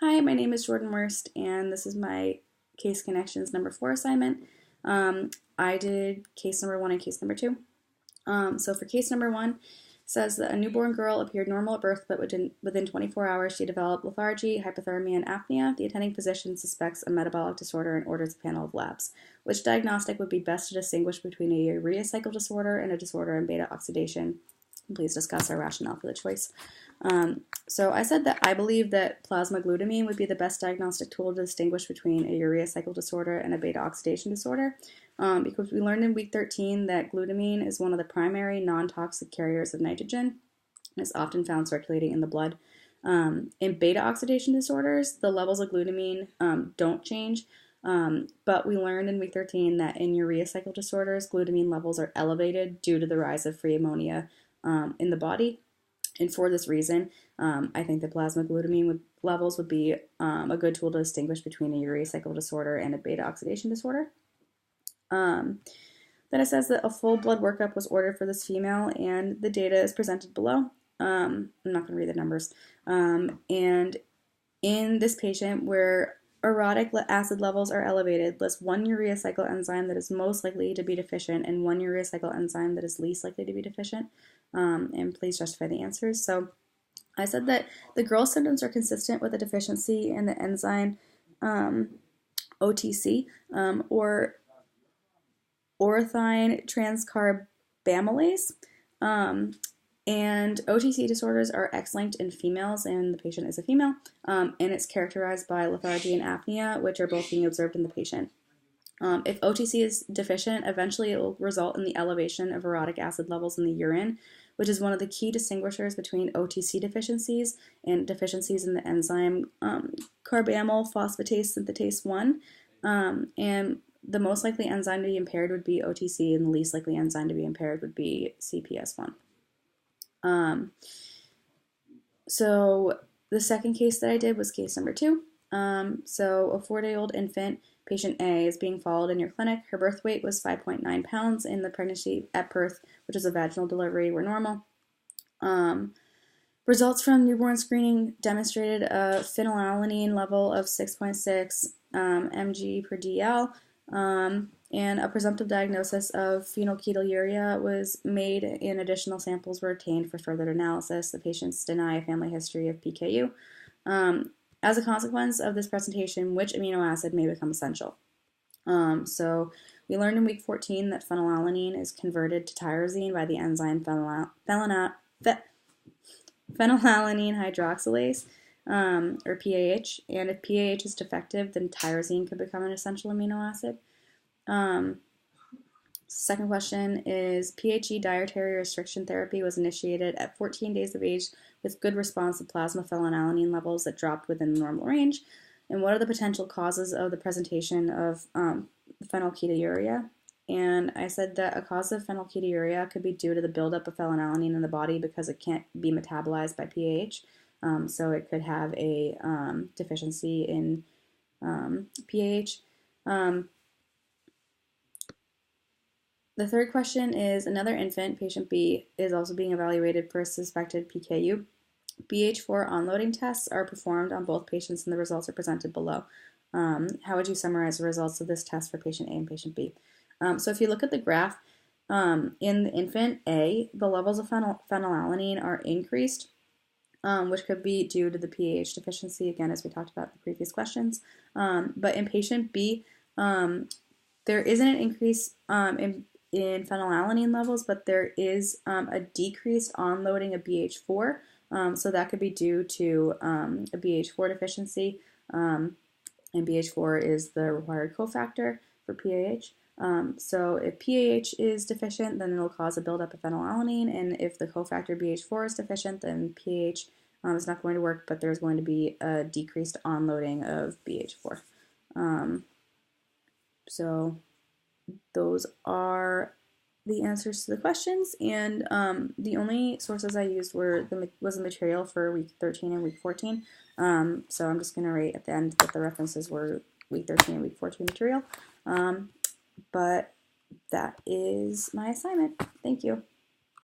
Hi, my name is Jordan Worst, and this is my Case Connections number 4 assignment. I did case number 1 and case number 2. So for case number 1, it says that a newborn girl appeared normal at birth, but within 24 hours she developed lethargy, hypothermia, and apnea. The attending physician suspects a metabolic disorder and orders a panel of labs. Which diagnostic would be best to distinguish between a urea cycle disorder and a disorder in beta oxidation? Please discuss our rationale for the choice. So I said that I believe that plasma glutamine would be the best diagnostic tool to distinguish between a urea cycle disorder and a beta oxidation disorder, because we learned in week 13 that glutamine is one of the primary non-toxic carriers of nitrogen and is often found circulating in the blood. In beta oxidation disorders, the levels of glutamine don't change, but we learned in week 13 that in urea cycle disorders, glutamine levels are elevated due to the rise of free ammonia in the body. And for this reason, I think that plasma glutamine levels would be a good tool to distinguish between a urea cycle disorder and a beta oxidation disorder. Then it says that a full blood workup was ordered for this female, and the data is presented below. I'm not going to read the numbers. And in this patient, where orotic acid levels are elevated, list one urea cycle enzyme that is most likely to be deficient and one urea cycle enzyme that is least likely to be deficient. And please justify the answers. So I said that the girl's symptoms are consistent with a deficiency in the enzyme OTC, or ornithine transcarbamylase. And OTC disorders are X-linked in females, and the patient is a female, and it's characterized by lethargy and apnea, which are both being observed in the patient. If OTC is deficient, eventually it will result in the elevation of orotic acid levels in the urine, which is one of the key distinguishers between OTC deficiencies and deficiencies in the enzyme carbamyl phosphatase synthetase 1. And the most likely enzyme to be impaired would be OTC, and the least likely enzyme to be impaired would be CPS1. So the second case that I did was case number 2. So a 4-day-old infant, patient A, is being followed in your clinic. Her birth weight was 5.9 pounds, and the pregnancy at birth, which was a vaginal delivery, were normal. Results from newborn screening demonstrated a phenylalanine level of 6.6 mg per dl, and a presumptive diagnosis of phenylketonuria was made, and additional samples were obtained for further analysis. The patients deny a family history of PKU. As a consequence of this presentation, which amino acid may become essential? So we learned in week 14 that phenylalanine is converted to tyrosine by the enzyme phenylalanine hydroxylase, or PAH, and if PAH is defective, then tyrosine could become an essential amino acid. Second question is, PHE dietary restriction therapy was initiated at 14 days of age with good response to plasma phenylalanine levels that dropped within the normal range. And what are the potential causes of the presentation of phenylketonuria? And I said that a cause of phenylketonuria could be due to the buildup of phenylalanine in the body because it can't be metabolized by PAH. So it could have a deficiency in PAH. The third question is, another infant, patient B, is also being evaluated for suspected PKU. BH4 onloading tests are performed on both patients, and the results are presented below. How would you summarize the results of this test for patient A and patient B? So if you look at the graph, in the infant A, the levels of phenylalanine are increased, which could be due to the PAH deficiency, again, as we talked about in the previous questions. But in patient B, there isn't an increase in phenylalanine levels, but there is a decreased onloading of BH4. So that could be due to a BH4 deficiency, and BH4 is the required cofactor for PAH. So if PAH is deficient, then it'll cause a buildup of phenylalanine, and if the cofactor BH4 is deficient, then PAH is not going to work, but there's going to be a decreased onloading of BH4. So those are the answers to the questions, and the only sources I used was the material for week 13 and week 14. So I'm just going to write at the end that the references were week 13 and week 14 material. But that is my assignment. Thank you.